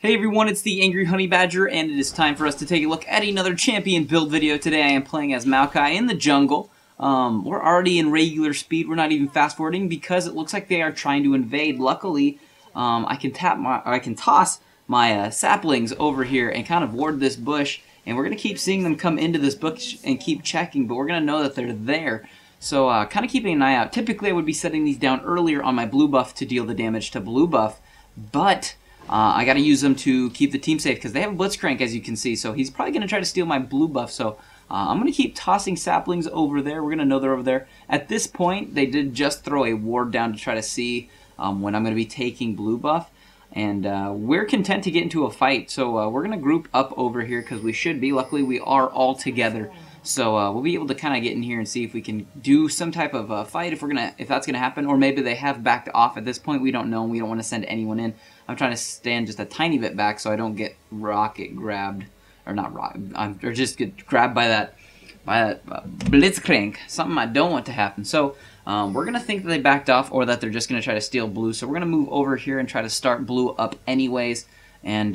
Hey everyone, it's the Angry Honey Badger, and it is time for us to take a look at another champion build video. Today I am playing as Maokai in the jungle. We're already in regular speed. We're not even fast forwarding because it looks like they are trying to invade. Luckily, I can toss my saplings over here and kind of ward this bush, and we're gonna keep seeing them come into this bush and keep checking. But we're gonna know that they're there. So kind of keeping an eye out. Typically, I would be setting these down earlier on my blue buff to deal the damage to blue buff, but I got to use them to keep the team safe because they have a Blitzcrank, as you can see. So he's probably going to try to steal my blue buff. So I'm going to keep tossing saplings over there. We're going to know they're over there. At this point, they did just throw a ward down to try to see when I'm going to be taking blue buff. And we're content to get into a fight. So we're going to group up over here because we should be. Luckily, we are all together. So we'll be able to kind of get in here and see if we can do some type of fight if that's gonna happen, or maybe they have backed off at this point. We don't know, and we don't want to send anyone in. I'm trying to stand just a tiny bit back so I don't get rocket grabbed, or not rocket, or just get grabbed by that Blitzcrank. Something I don't want to happen. So we're gonna think that they backed off, or that they're just gonna try to steal blue. So we're gonna move over here and try to start blue up anyways, and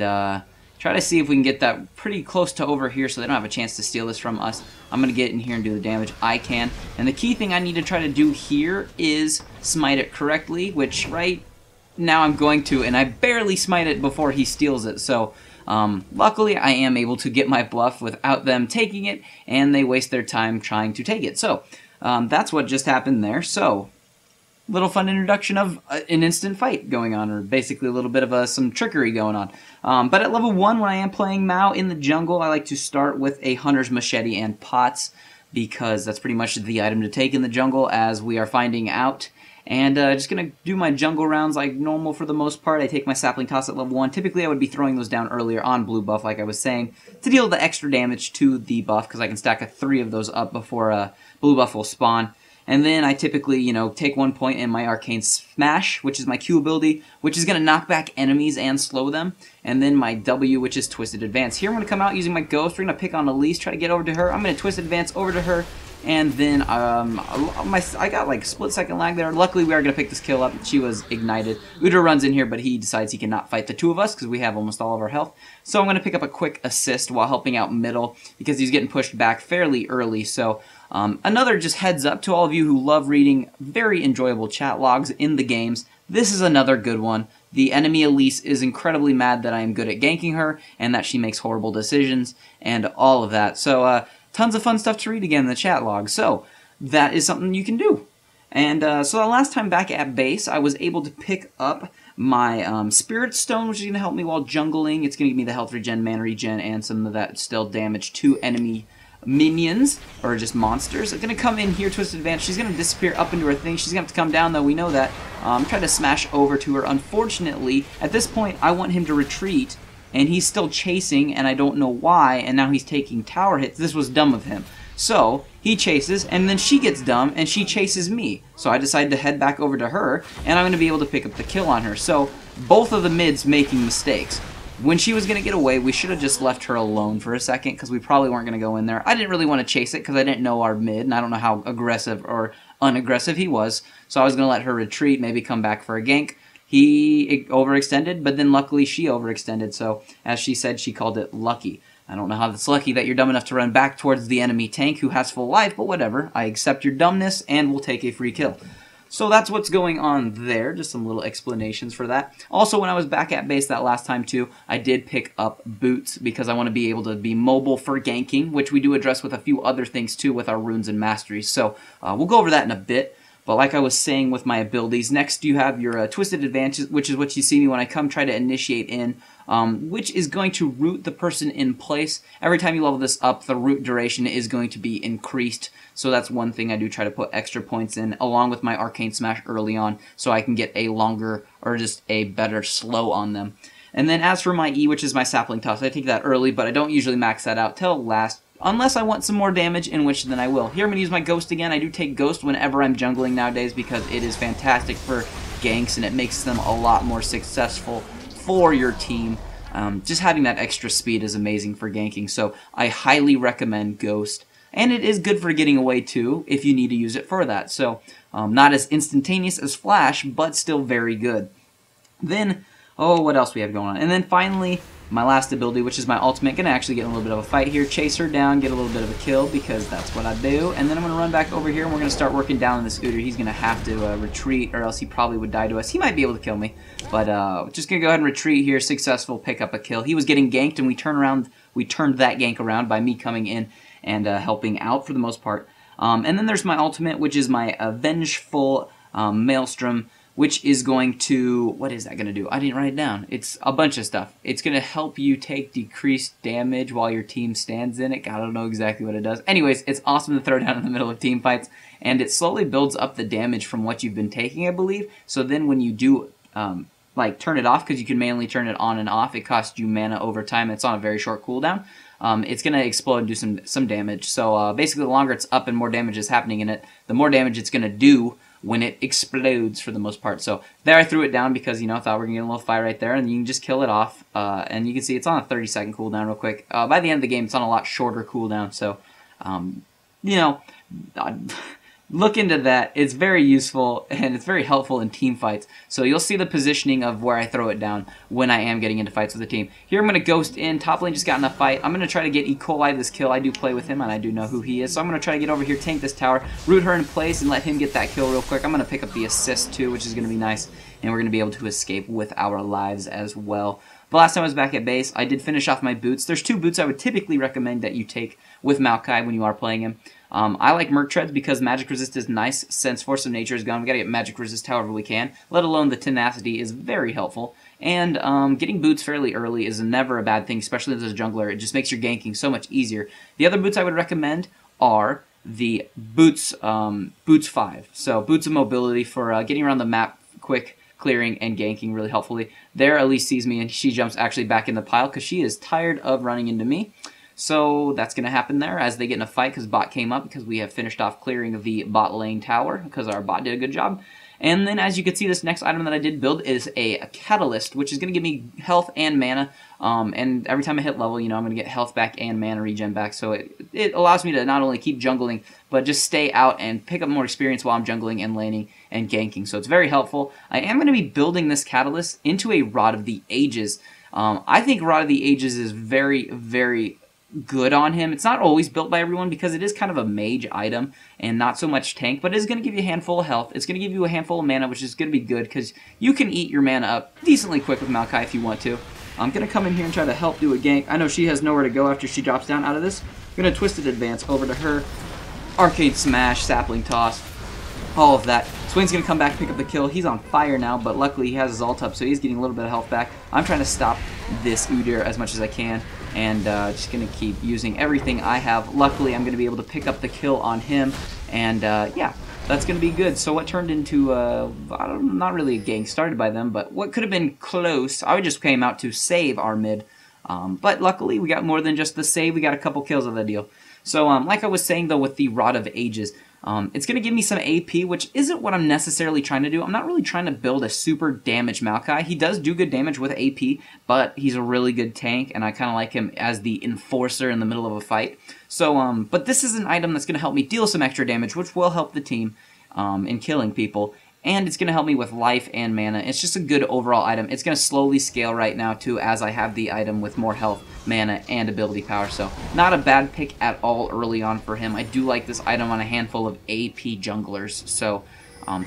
try to see if we can get that pretty close to over here so they don't have a chance to steal this from us. I'm going to get in here and do the damage I can. And the key thing I need to try to do here is smite it correctly, which right now I'm going to, and I barely smite it before he steals it. So luckily I am able to get my bluff without them taking it, and they waste their time trying to take it. So that's what just happened there. So little fun introduction of an instant fight going on, or basically a little bit of some trickery going on. But at level 1, when I am playing Mao in the jungle, I like to start with a hunter's machete and pots, because that's pretty much the item to take in the jungle, as we are finding out. And just going to do my jungle rounds like normal for the most part. I take my sapling toss at level 1. Typically I would be throwing those down earlier on blue buff, like I was saying, to deal the extra damage to the buff, because I can stack 3 of those up before blue buff will spawn. And then I typically, take 1 point in my Arcane Smash, which is my Q ability, which is going to knock back enemies and slow them. And then my W, which is Twisted Advance. Here I'm going to come out using my Ghost. We're going to pick on Elise, try to get over to her. I'm going to Twisted Advance over to her. And then I got like split-second lag there. Luckily, we are going to pick this kill up. She was ignited. Udyr runs in here, but he decides he cannot fight the 2 of us because we have almost all of our health. So I'm going to pick up a quick assist while helping out middle because he's getting pushed back fairly early. So another just heads up to all of you who love reading very enjoyable chat logs in the games. This is another good one. The enemy Elise is incredibly mad that I am good at ganking her and that she makes horrible decisions and all of that. So tons of fun stuff to read again in the chat log. So that is something you can do. And so the last time back at base, I was able to pick up my Spirit Stone, which is going to help me while jungling. It's going to give me the health regen, mana regen, and some of that still damage to enemy minions, or just monsters. I'm going to come in here, Twisted Advance. She's going to disappear up into her thing. She's going to have to come down, though. We know that. I'm trying to smash over to her. Unfortunately, at this point, I want him to retreat, and he's still chasing, and I don't know why, and now he's taking tower hits. This was dumb of him. So, he chases, and then she gets dumb, and she chases me. So I decided to head back over to her, and I'm going to be able to pick up the kill on her. So, both of the mids making mistakes. When she was going to get away, we should have just left her alone for a second, because we probably weren't going to go in there. I didn't really want to chase it, because I didn't know our mid, and I don't know how aggressive or unaggressive he was. So I was going to let her retreat, maybe come back for a gank. He overextended, but then luckily she overextended, so as she said, she called it lucky. I don't know how that's lucky that you're dumb enough to run back towards the enemy tank who has full life, but whatever. I accept your dumbness, and we'll take a free kill. So that's what's going on there, just some little explanations for that. Also, when I was back at base that last time too, I did pick up boots because I want to be able to be mobile for ganking, which we do address with a few other things too with our runes and masteries. So we'll go over that in a bit. But like I was saying with my abilities, next you have your Twisted Advance, which is what you see me when I come try to initiate in, which is going to root the person in place. Every time you level this up, the root duration is going to be increased. So that's one thing I do try to put extra points in, along with my Arcane Smash early on, so I can get a longer, or just a better slow on them. And then as for my E, which is my Sapling Toss, I take that early, but I don't usually max that out till last. Unless I want some more damage, in which then I will. Here I'm going to use my Ghost again. I do take Ghost whenever I'm jungling nowadays because it is fantastic for ganks and it makes them a lot more successful for your team. Just having that extra speed is amazing for ganking, so I highly recommend Ghost. And it is good for getting away too, if you need to use it for that. So not as instantaneous as Flash, but still very good. Then Oh, what else we have going on? And then finally, my last ability, which is my ultimate. Gonna actually get in a little bit of a fight here, chase her down, get a little bit of a kill, because that's what I do. And then I'm gonna run back over here, and we're gonna start working down on the scooter. He's gonna have to retreat, or else he probably would die to us. He might be able to kill me, but just gonna go ahead and retreat here, successful, pick up a kill. He was getting ganked, and we turned that gank around by me coming in and helping out for the most part. And then there's my ultimate, which is my Vengeful Maelstrom, which is going to, what is that going to do? I didn't write it down. It's a bunch of stuff. It's going to help you take decreased damage while your team stands in it. God, I don't know exactly what it does. Anyways, it's awesome to throw down in the middle of team fights, and it slowly builds up the damage from what you've been taking, I believe. So then when you do, like, turn it off, because you can manually turn it on and off, it costs you mana over time. It's on a very short cooldown. It's going to explode and do some damage. So basically, the longer it's up and more damage is happening in it, the more damage it's going to do when it explodes for the most part. So there I threw it down because, you know, I thought we were going to get a little fire right there, and you can just kill it off. And you can see it's on a 30-second cooldown real quick. By the end of the game, it's on a lot shorter cooldown. So, you know, look into that. It's very useful, and it's very helpful in team fights. So you'll see the positioning of where I throw it down when I am getting into fights with the team. Here I'm going to ghost in. Top lane just got in a fight. I'm going to try to get E. coli this kill. I do play with him, and I do know who he is. So I'm going to try to get over here, tank this tower, root her in place, and let him get that kill real quick. I'm going to pick up the assist too, which is going to be nice. And we're going to be able to escape with our lives as well. The last time I was back at base, I did finish off my boots. There's 2 boots I would typically recommend that you take with Maokai when you are playing him. I like Merc Treads because magic resist is nice since Force of Nature is gone. We gotta get magic resist however we can, let alone the tenacity is very helpful. And getting boots fairly early is never a bad thing, especially as a jungler. It just makes your ganking so much easier. The other boots I would recommend are the Boots 5. So Boots of Mobility for getting around the map quick, clearing, and ganking really helpfully. There, Elise sees me, and she jumps actually back in the pile because she is tired of running into me. So that's going to happen there as they get in a fight because bot came up because we have finished off clearing the bot lane tower because our bot did a good job. And then as you can see, this next item that I did build is a catalyst, which is going to give me health and mana. And every time I hit level, you know, I'm going to get health back and mana regen back. So it allows me to not only keep jungling, but just stay out and pick up more experience while I'm jungling and laning and ganking. So it's very helpful. I am going to be building this catalyst into a Rod of the Ages. I think Rod of the Ages is very, very good on him. It's not always built by everyone because it is kind of a mage item and not so much tank, but it is going to give you a handful of health. It's going to give you a handful of mana, which is going to be good because you can eat your mana up decently quick with Maokai if you want to. I'm going to come in here and try to help do a gank. I know she has nowhere to go after she drops down out of this. I'm going to Twisted Advance over to her. Arcade Smash, Sapling Toss, all of that. Swing's going to come back, pick up the kill. He's on fire now, but luckily he has his ult up, so he's getting a little bit of health back. I'm trying to stop this Udyr as much as I can, and just going to keep using everything I have. Luckily, I'm going to be able to pick up the kill on him, and yeah, that's going to be good. So what turned into, not really a gank started by them, but what could have been close, I just came out to save our mid. But luckily, we got more than just the save. We got a couple kills of the deal. So like I was saying, though, with the Rod of Ages, it's going to give me some AP, which isn't what I'm necessarily trying to do. I'm not really trying to build a super damaged Maokai. He does do good damage with AP, but he's a really good tank, and I kind of like him as the enforcer in the middle of a fight. So, but this is an item that's going to help me deal some extra damage, which will help the team in killing people. And it's going to help me with life and mana. It's just a good overall item. It's going to slowly scale right now, too, as I have the item with more health, mana, and ability power. So, not a bad pick at all early on for him. I do like this item on a handful of AP junglers. So,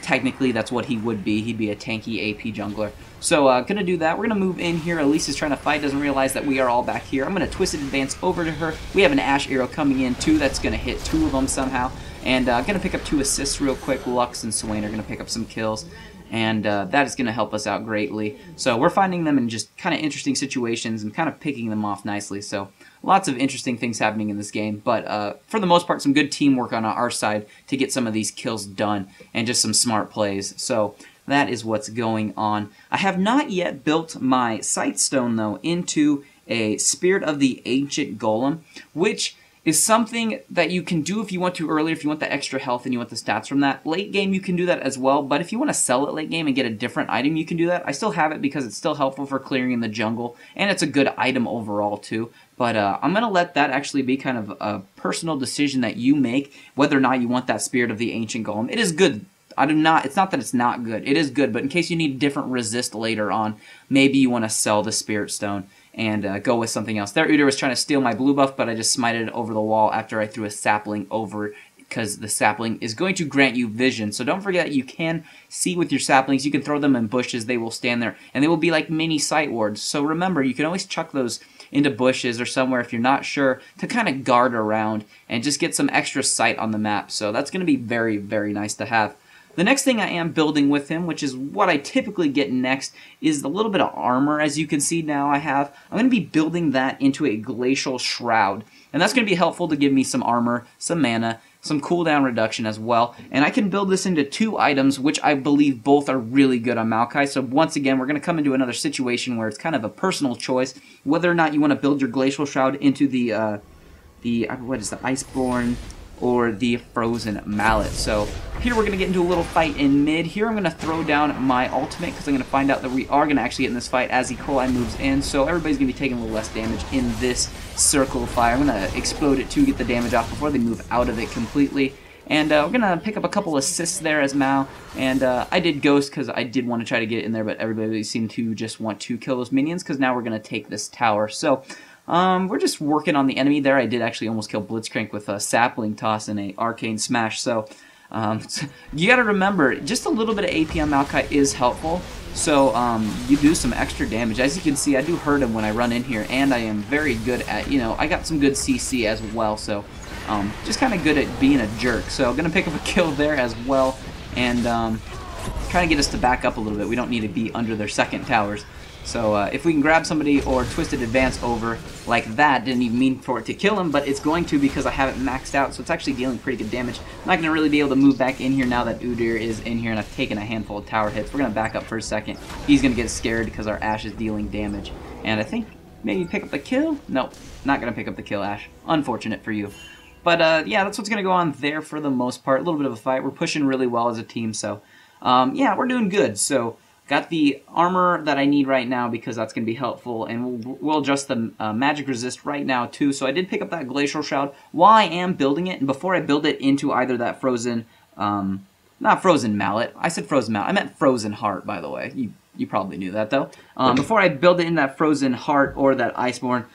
technically, that's what he would be. He'd be a tanky AP jungler. So, going to do that. We're going to move in here. Elise is trying to fight, doesn't realize that we are all back here. I'm going to Twisted Advance over to her. We have an Ash Arrow coming in, too. That's going to hit 2 of them somehow. And I'm going to pick up 2 assists real quick. Lux and Swain are going to pick up some kills. And that is going to help us out greatly. So we're finding them in just kind of interesting situations and kind of picking them off nicely. So lots of interesting things happening in this game. But for the most part, some good teamwork on our side to get some of these kills done. And just some smart plays. So that is what's going on. I have not yet built my Sightstone, though, into a Spirit of the Ancient Golem, which is something that you can do if you want to earlier, if you want the extra health and you want the stats from that. Late game, you can do that as well, but if you want to sell it late game and get a different item, you can do that. I still have it because it's still helpful for clearing in the jungle, and it's a good item overall, too. But I'm going to let that actually be kind of a personal decision that you make, whether or not you want that Spirit of the Ancient Golem. It is good It's not that it's not good. It is good, but in case you need different resist later on, maybe you want to sell the Spirit Stone and go with something else. Their Udyr was trying to steal my blue buff, but I just smited it over the wall after I threw a sapling over, because the sapling is going to grant you vision. So don't forget you can see with your saplings. You can throw them in bushes. They will stand there, and they will be like mini sight wards. So remember, you can always chuck those into bushes or somewhere if you're not sure, to kind of guard around and just get some extra sight on the map. So that's going to be very, very nice to have. The next thing I am building with him, which is what I typically get next, is a little bit of armor. As you can see now I'm going to be building that into a Glacial Shroud. And that's going to be helpful to give me some armor, some mana, some cooldown reduction as well. And I can build this into 2 items, which I believe both are really good on Maokai. So once again, we're going to come into another situation where it's kind of a personal choice, whether or not you want to build your Glacial Shroud into the Iceborne or the Frozen Mallet. So here we're going to get into a little fight in mid. Here I'm going to throw down my ultimate because I'm going to find out that we are going to actually get in this fight as Ecolai moves in. So everybody's going to be taking a little less damage in this circle of fire. I'm going to explode it to get the damage off before they move out of it completely. And we're going to pick up a couple assists there as Mao. And I did Ghost because I did want to try to get it in there, but everybody seemed to just want to kill those minions because now we're going to take this tower. So we're just working on the enemy there. I did actually almost kill Blitzcrank with a sapling toss and a arcane smash. So you got to remember, just a little bit of AP on Maokai is helpful. So you do some extra damage. As you can see, I do hurt him when I run in here, and I am very good at, I got some good CC as well. So just kind of good at being a jerk. So I'm going to pick up a kill there as well, and trying to get us to back up a little bit. We don't need to be under their second towers. So if we can grab somebody or Twisted Advance over like that, didn't even mean for it to kill him, but it's going to because I have it maxed out, so it's actually dealing pretty good damage. I'm not going to really be able to move back in here now that Udyr is in here and I've taken a handful of tower hits. We're going to back up for a second. He's going to get scared because our Ashe is dealing damage. And I think maybe pick up the kill? Nope, not going to pick up the kill, Ashe. Unfortunate for you. But yeah, that's what's going to go on there for the most part. A little bit of a fight. We're pushing really well as a team, so yeah, we're doing good. So got the armor that I need right now because that's going to be helpful, and we'll adjust the magic resist right now too. So I did pick up that Glacial Shroud while I am building it, and before I build it into either that Frozen, not Frozen Mallet, I said Frozen Mallet, I meant Frozen Heart, by the way. You probably knew that though. Before I build it in that Frozen Heart or that Iceborne,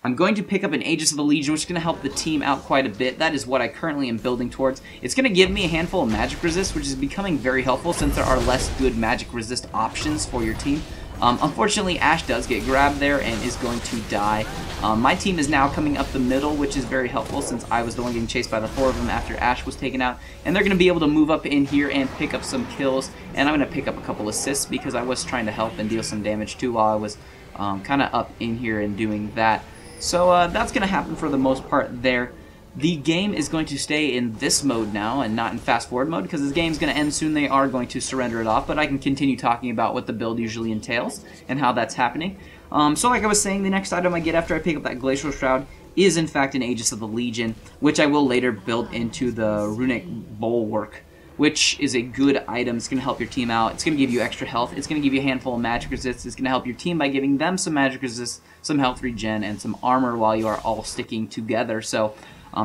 I'm going to pick up an Aegis of the Legion, which is going to help the team out quite a bit. That is what I currently am building towards. It's going to give me a handful of magic resist, which is becoming very helpful since there are less good magic resist options for your team. Unfortunately, Ashe does get grabbed there and is going to die. My team is now coming up the middle, which is very helpful since I was the one getting chased by the 4 of them after Ashe was taken out. And they're going to be able to move up in here and pick up some kills. And I'm going to pick up a couple assists because I was trying to help and deal some damage too while I was kind of up in here and doing that. So that's going to happen for the most part there. The game is going to stay in this mode now and not in fast forward mode because this game's going to end soon. They are going to surrender it off, but I can continue talking about what the build usually entails and how that's happening. So like I was saying, the next item I get after I pick up that Glacial Shroud is in fact an Aegis of the Legion, which I will later build into the Runic Bulwark, which is a good item. It's going to help your team out. It's going to give you extra health. It's going to give you a handful of magic resist. It's going to help your team by giving them some magic resist, some health regen, and some armor while you are all sticking together. So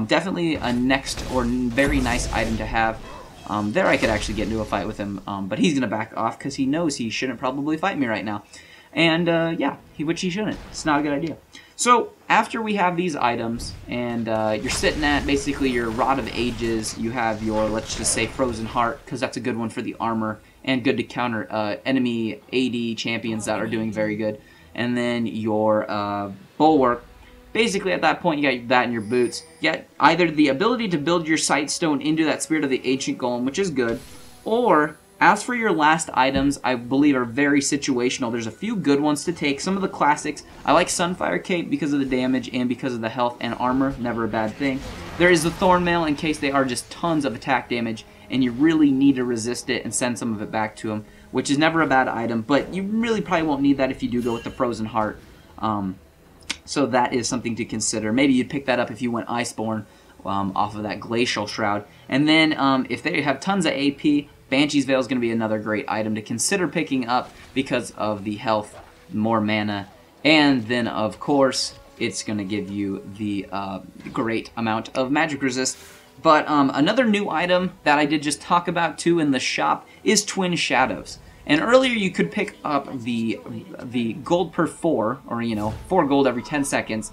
definitely a next or very nice item to have. There I could actually get into a fight with him, but he's going to back off because he knows he shouldn't probably fight me right now. And yeah, which he shouldn't. It's not a good idea. So after we have these items, and you're sitting at basically your Rod of Ages, you have your, let's just say, Frozen Heart, because that's a good one for the armor, and good to counter enemy AD champions that are doing very good. And then your Bulwark. Basically, at that point, you got that in your boots. You got either the ability to build your Sight Stone into that Spirit of the Ancient Golem, which is good, or as for your last items, I believe are very situational. There's a few good ones to take. Some of the classics, I like Sunfire Cape because of the damage and because of the health and armor. Never a bad thing. There is the Thornmail in case they are just tons of attack damage and you really need to resist it and send some of it back to them, which is never a bad item, but you really probably won't need that if you do go with the Frozen Heart. So that is something to consider. Maybe you'd pick that up if you went Iceborne off of that Glacial Shroud. And then if they have tons of AP, Banshee's Veil is going to be another great item to consider picking up because of the health, more mana, and then of course it's going to give you the great amount of magic resist. But another new item that I did just talk about too in the shop is Twin Shadows. And earlier you could pick up the gold per 4, or 4 gold every 10 seconds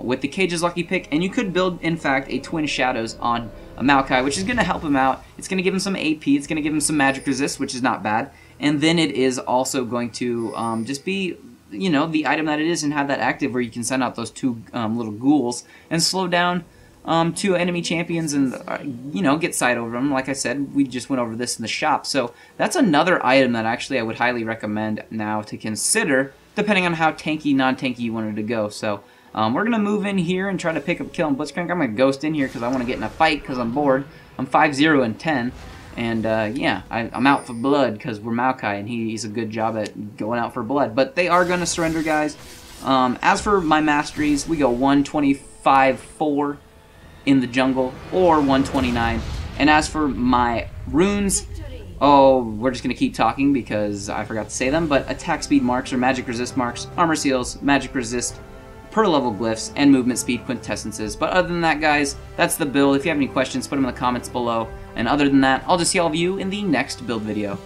with the Cage's Lucky Pick, and you could build, in fact, a Twin Shadows on a Maokai, which is going to help him out. It's going to give him some AP, it's going to give him some magic resist, which is not bad, and then it is also going to just be, the item that it is and have that active where you can send out those 2 little ghouls and slow down 2 enemy champions and, get side over them. Like I said, we just went over this in the shop. So that's another item that actually I would highly recommend now to consider, depending on how tanky, non-tanky you wanted to go. So we're going to move in here and try to pick up Kill and Blitzcrank. I'm going to ghost in here because I want to get in a fight because I'm bored. I'm 5-0 and 10. And, yeah, I'm out for blood because we're Maokai, and he's a good job at going out for blood. But they are going to surrender, guys. As for my masteries, we go 125-4. in the jungle, or 129. And as for my runes, we're just going to keep talking because I forgot to say them, but attack speed marks or magic resist marks, armor seals, magic resist, per level glyphs, and movement speed quintessences. But other than that, guys, that's the build. If you have any questions, put them in the comments below. And other than that, I'll just see all of you in the next build video.